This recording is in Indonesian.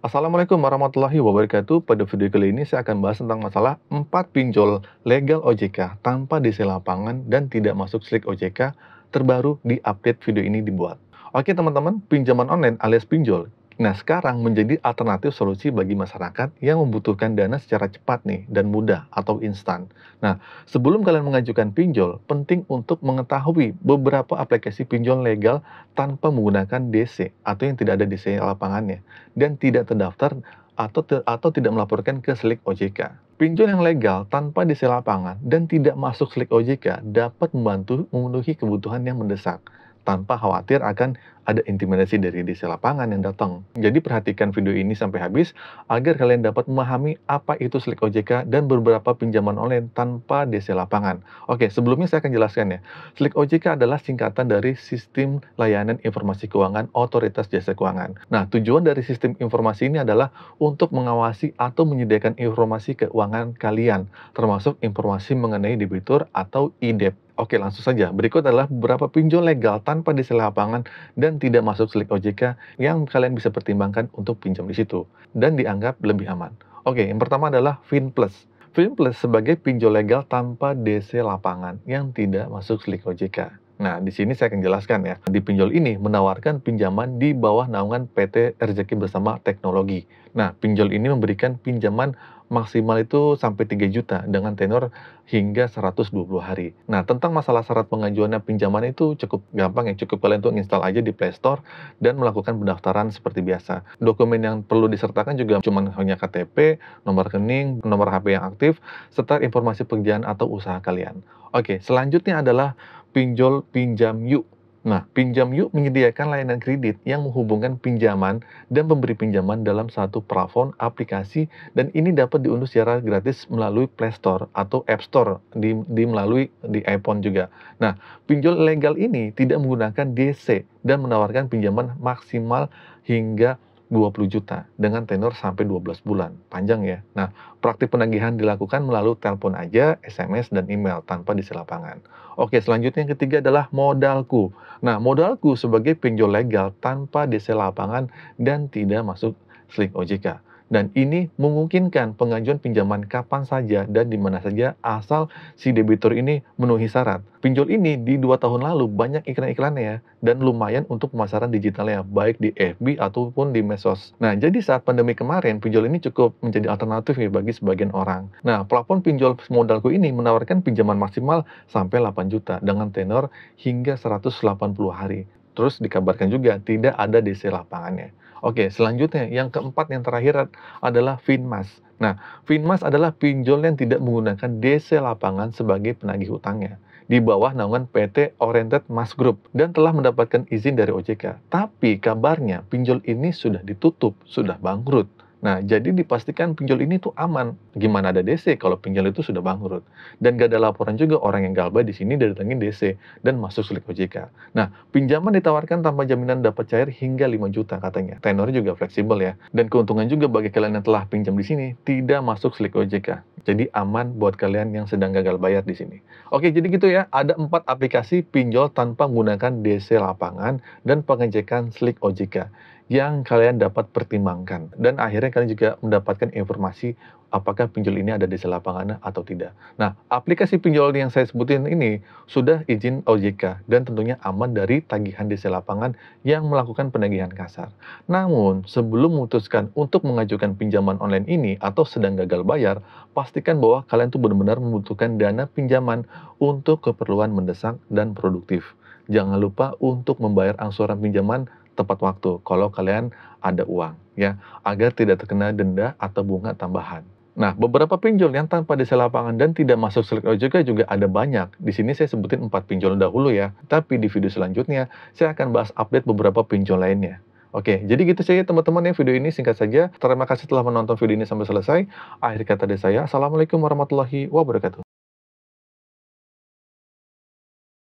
Assalamualaikum warahmatullahi wabarakatuh. Pada video kali ini saya akan bahas tentang masalah 4 pinjol legal OJK tanpa DC lapangan dan tidak masuk slik OJK terbaru di update video ini dibuat. Oke teman-teman, pinjaman online alias pinjol. Nah sekarang menjadi alternatif solusi bagi masyarakat yang membutuhkan dana secara cepat nih dan mudah atau instan. Nah sebelum kalian mengajukan pinjol, penting untuk mengetahui beberapa aplikasi pinjol legal tanpa menggunakan DC atau yang tidak ada DC lapangannya dan tidak terdaftar atau tidak melaporkan ke slik OJK. Pinjol yang legal tanpa DC lapangan dan tidak masuk slik OJK dapat membantu memenuhi kebutuhan yang mendesak tanpa khawatir akan ada intimidasi dari DC lapangan yang datang. Jadi perhatikan video ini sampai habis agar kalian dapat memahami apa itu slik OJK dan beberapa pinjaman online tanpa DC lapangan. Oke, sebelumnya saya akan jelaskan ya. Slik OJK adalah singkatan dari Sistem Layanan Informasi Keuangan Otoritas Jasa Keuangan. Nah, tujuan dari sistem informasi ini adalah untuk mengawasi atau menyediakan informasi keuangan kalian, termasuk informasi mengenai debitur atau IDEP. Oke, langsung saja. Berikut adalah beberapa pinjol legal tanpa DC lapangan dan tidak masuk slik OJK yang kalian bisa pertimbangkan untuk pinjam di situ dan dianggap lebih aman. Oke, yang pertama adalah FinPlus. FinPlus sebagai pinjol legal tanpa DC lapangan yang tidak masuk slik OJK. Nah, di sini saya akan jelaskan ya. Di pinjol ini menawarkan pinjaman di bawah naungan PT Rezeki Bersama Teknologi. Nah, pinjol ini memberikan pinjaman maksimal itu sampai 3 juta dengan tenor hingga 120 hari. Nah, tentang masalah syarat pengajuan pinjaman itu cukup gampang ya, cukup kalian tuh install aja di Play Store dan melakukan pendaftaran seperti biasa. Dokumen yang perlu disertakan juga cuma hanya KTP, nomor rekening, nomor HP yang aktif, serta informasi pekerjaan atau usaha kalian. Oke, selanjutnya adalah pinjol pinjam yuk. Nah, Pinjam Yuk menyediakan layanan kredit yang menghubungkan pinjaman dan pemberi pinjaman dalam satu plafon aplikasi dan ini dapat diunduh secara gratis melalui Play Store atau App Store melalui di iPhone juga. Nah, pinjol legal ini tidak menggunakan DC dan menawarkan pinjaman maksimal hingga 20 juta dengan tenor sampai 12 bulan. Panjang ya. Nah, praktik penagihan dilakukan melalui telepon aja, SMS, dan email tanpa DC lapangan. Oke, selanjutnya yang ketiga adalah Modalku. Nah, Modalku sebagai pinjol legal tanpa DC lapangan dan tidak masuk slik OJK. Dan ini memungkinkan pengajuan pinjaman kapan saja dan di mana saja asal si debitur ini memenuhi syarat. Pinjol ini di 2 tahun lalu banyak iklan-iklannya ya, dan lumayan untuk pemasaran digitalnya, baik di FB ataupun di medsos. Nah, jadi saat pandemi kemarin, pinjol ini cukup menjadi alternatif ya bagi sebagian orang. Nah, plafon pinjol Modalku ini menawarkan pinjaman maksimal sampai 8 juta dengan tenor hingga 180 hari. Terus dikabarkan juga tidak ada DC lapangannya. Oke, selanjutnya yang keempat yang terakhir adalah Finmas. Nah, Finmas adalah pinjol yang tidak menggunakan DC lapangan sebagai penagih hutangnya di bawah naungan PT Oriented Mas Group dan telah mendapatkan izin dari OJK. Tapi kabarnya pinjol ini sudah ditutup, sudah bangkrut. Nah, jadi dipastikan pinjol ini tuh aman. Gimana ada DC kalau pinjol itu sudah bangkrut? Dan gak ada laporan juga orang yang galbah di sini didatengin DC dan masuk slik OJK. Nah, pinjaman ditawarkan tanpa jaminan dapat cair hingga 5 juta katanya. Tenornya juga fleksibel ya. Dan keuntungan juga bagi kalian yang telah pinjam di sini tidak masuk slik OJK. Jadi aman buat kalian yang sedang gagal bayar di sini. Oke, jadi gitu ya. Ada 4 aplikasi pinjol tanpa menggunakan DC lapangan dan pengecekan slik OJK yang kalian dapat pertimbangkan. Dan akhirnya kalian juga mendapatkan informasi apakah pinjol ini ada di lapangan atau tidak. Nah, aplikasi pinjol yang saya sebutin ini sudah izin OJK dan tentunya aman dari tagihan DC lapangan yang melakukan penagihan kasar. Namun, sebelum memutuskan untuk mengajukan pinjaman online ini atau sedang gagal bayar, pastikan bahwa kalian tuh benar-benar membutuhkan dana pinjaman untuk keperluan mendesak dan produktif. Jangan lupa untuk membayar angsuran pinjaman tepat waktu kalau kalian ada uang ya, agar tidak terkena denda atau bunga tambahan. Nah, beberapa pinjol yang tanpa DC lapangan dan tidak masuk slik OJK juga ada banyak. Di sini saya sebutin 4 pinjol dahulu ya, tapi di video selanjutnya saya akan bahas update beberapa pinjol lainnya. Oke, jadi gitu saja teman-teman ya video ini singkat saja. Terima kasih telah menonton video ini sampai selesai. Akhir kata dari saya, Assalamualaikum warahmatullahi wabarakatuh.